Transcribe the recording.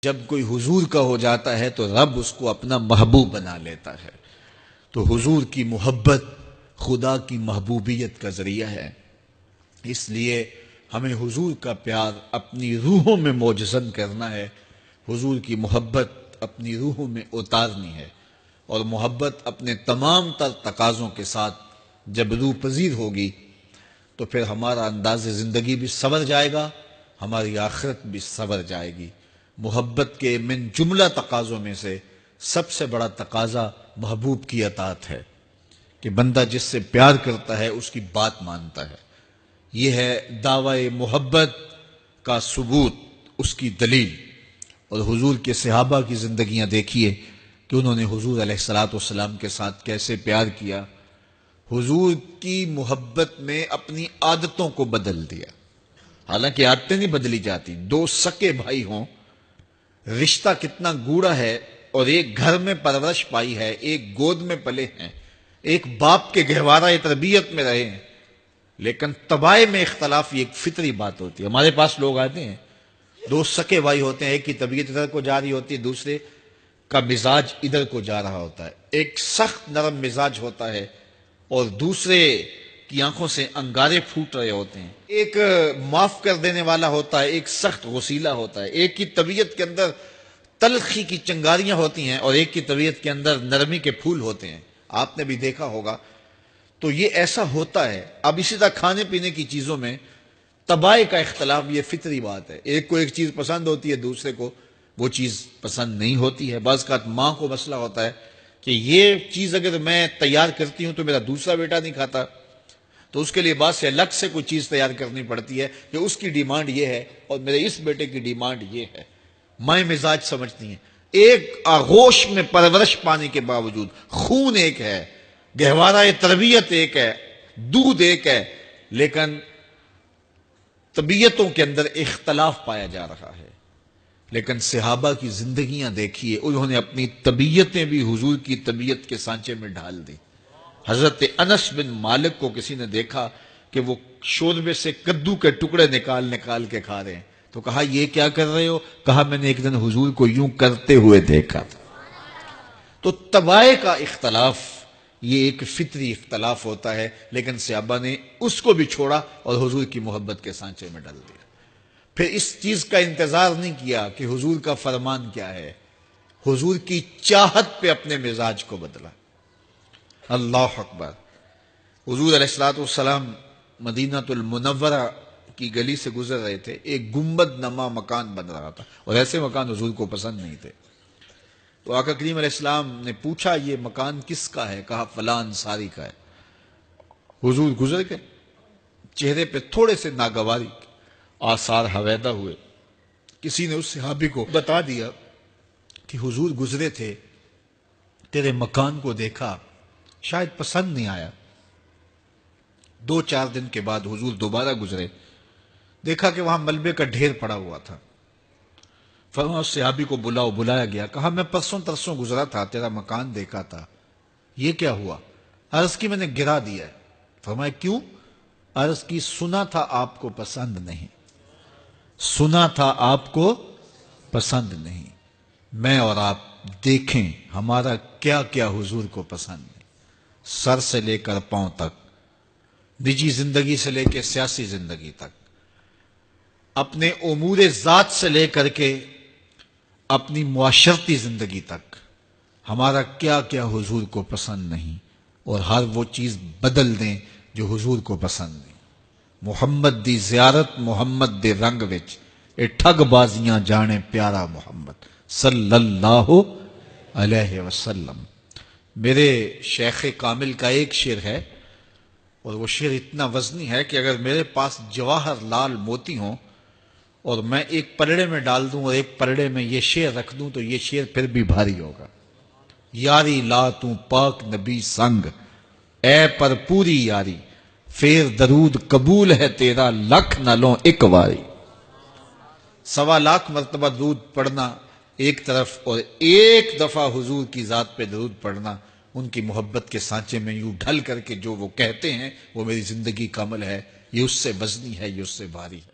جب کوئی حضور کا ہو جاتا ہے تو رب اس کو اپنا محبوب بنا لیتا ہے. تو حضور کی محبت خدا کی محبوبیت کا ذریعہ ہے. اس لیے ہمیں حضور کا پیار اپنی روحوں میں موجزن کرنا ہے، حضور کی محبت اپنی روحوں میں اتارنی ہے، اور محبت اپنے تمام تر تقاضوں کے ساتھ جب روح پذیر ہوگی تو پھر ہمارا انداز زندگی بھی سنور جائے گا، ہماری آخرت بھی سنور جائے گی. محبت کے من جملہ تقاضوں میں سے سب سے بڑا تقاضا محبوب کی اطاعت ہے کہ بندہ جس سے پیار کرتا ہے اس کی بات مانتا ہے. یہ ہے دعوی محبت کا ثبوت، اس کی دلیل. اور حضور کے صحابہ کی زندگیاں دیکھیے کہ انہوں نے حضور علیہ الصلوۃ والسلام کے ساتھ کیسے پیار کیا. حضور کی محبت میں اپنی عادتوں کو بدل دیا. حالانکہ عادتیں نہیں بدلی جاتی. دو سکے بھائی ہوں، رشتہ کتنا گوڑا ہے، اور ایک گھر میں پرورش پائی ہے، ایک گود میں پلے ہیں، ایک باپ کے گہوارہ تربیت میں رہے ہیں، لیکن طبائع میں اختلاف یہ ایک فطری بات ہوتی ہے. ہمارے پاس لوگ آتے ہیں، دو سکے بھائی ہوتے ہیں، ایک کی طبیعت ادھر کو جا رہی ہوتی ہے، دوسرے کا مزاج ادھر کو جا رہا ہوتا ہے. ایک سخت نرم مزاج ہوتا ہے اور دوسرے کی آنکھوں سے انگارے پھوٹ رہے ہوتے ہیں. ایک معاف کر دینے والا ہوتا ہے، ایک سخت غصیلا ہوتا ہے. ایک کی طبیعت کے اندر تلخی کی چنگاریاں ہوتی ہیں اور ایک کی طبیعت کے اندر نرمی کے پھول ہوتے ہیں. آپ نے بھی دیکھا ہوگا. تو یہ ایسا ہوتا ہے. اب اسی طرح کھانے پینے کی چیزوں میں طبائع کا اختلاف یہ فطری بات ہے. ایک کو ایک چیز پسند ہوتی ہے، دوسرے کو وہ چیز پسند نہیں ہوتی ہے. بعض اوقات ماں کو مسئلہ ہوتا ہے کہ یہ چیز اگر میں تیار کرتی ہوں تو میرا دوسرا بیٹا نہیں کھاتا، تو اس کے لیے بعد سے الگ سے کوئی چیز تیار کرنی پڑتی ہے کہ اس کی ڈیمانڈ یہ ہے اور میرے اس بیٹے کی ڈیمانڈ یہ ہے. مائیں مزاج سمجھتی ہیں. ایک آغوش میں پرورش پانے کے باوجود خون ایک ہے، گہوارہ تربیت ایک ہے، دودھ ایک ہے، لیکن طبیعتوں کے اندر اختلاف پایا جا رہا ہے. لیکن صحابہ کی زندگیاں دیکھیے، انہوں نے اپنی طبیعتیں بھی حضور کی طبیعت کے سانچے میں ڈھال دی. حضرت انس بن مالک کو کسی نے دیکھا کہ وہ شوربے سے کدو کے ٹکڑے نکال نکال کے کھا رہے ہیں، تو کہا یہ کیا کر رہے ہو؟ کہا میں نے ایک دن حضور کو یوں کرتے ہوئے دیکھا تھا. تو طبائع کا اختلاف یہ ایک فطری اختلاف ہوتا ہے، لیکن صحابہ نے اس کو بھی چھوڑا اور حضور کی محبت کے سانچے میں ڈال دیا. پھر اس چیز کا انتظار نہیں کیا کہ حضور کا فرمان کیا ہے، حضور کی چاہت پہ اپنے مزاج کو بدلا. اللہ اکبر. حضور علیہ الصلوۃ والسلام مدینہ المنورہ کی گلی سے گزر رہے تھے. ایک گنبد نما مکان بن رہا تھا اور ایسے مکان حضور کو پسند نہیں تھے. تو آقا کریم علیہ السلام نے پوچھا یہ مکان کس کا ہے؟ کہا فلاں انصاری کا ہے. حضور گزر گئے، چہرے پہ تھوڑے سے ناگواری آثار حویدہ ہوئے. کسی نے اس صحابی کو بتا دیا کہ حضور گزرے تھے، تیرے مکان کو دیکھا، شاید پسند نہیں آیا. 2-4 دن کے بعد حضور دوبارہ گزرے، دیکھا کہ وہاں ملبے کا ڈھیر پڑا ہوا تھا. فرمایا اس صحابی کو بلایا گیا. کہا میں پرسوں ترسوں گزرا تھا، تیرا مکان دیکھا تھا، یہ کیا ہوا؟ عرض کی میں نے گرا دیا ہے. فرمایا کیوں؟ عرض کی سنا تھا آپ کو پسند نہیں، سنا تھا آپ کو پسند نہیں. میں اور آپ دیکھیں ہمارا کیا کیا حضور کو پسند ہے، سر سے لے کر پاؤں تک، نجی زندگی سے لے کے سیاسی زندگی تک، اپنے امور ذات سے لے کر کے اپنی معاشرتی زندگی تک، ہمارا کیا کیا حضور کو پسند نہیں، اور ہر وہ چیز بدل دیں جو حضور کو پسند نہیں. محمد دی زیارت محمد دے رنگ وچ، اے ٹھگ بازیاں جانے پیارا محمد صلی اللہ علیہ وسلم. میرے شیخ کامل کا ایک شعر ہے، اور وہ شعر اتنا وزنی ہے کہ اگر میرے پاس جواہر لال موتی ہوں اور میں ایک پلڑے میں ڈال دوں اور ایک پلڑے میں یہ شعر رکھ دوں تو یہ شعر پھر بھی بھاری ہوگا. یاری لا تو پاک نبی سنگ، اے پر پوری یاری، پھر درود قبول ہے تیرا لکھ نہ لوں ایک واری. 1.25 لاکھ مرتبہ درود پڑھنا ایک طرف، اور ایک دفعہ حضور کی ذات پہ درود پڑھنا، ان کی محبت کے سانچے میں یوں ڈھل کر کے جو وہ کہتے ہیں وہ میری زندگی کا عمل ہے، یہ اس سے وزنی ہے، یہ اس سے بھاری ہے.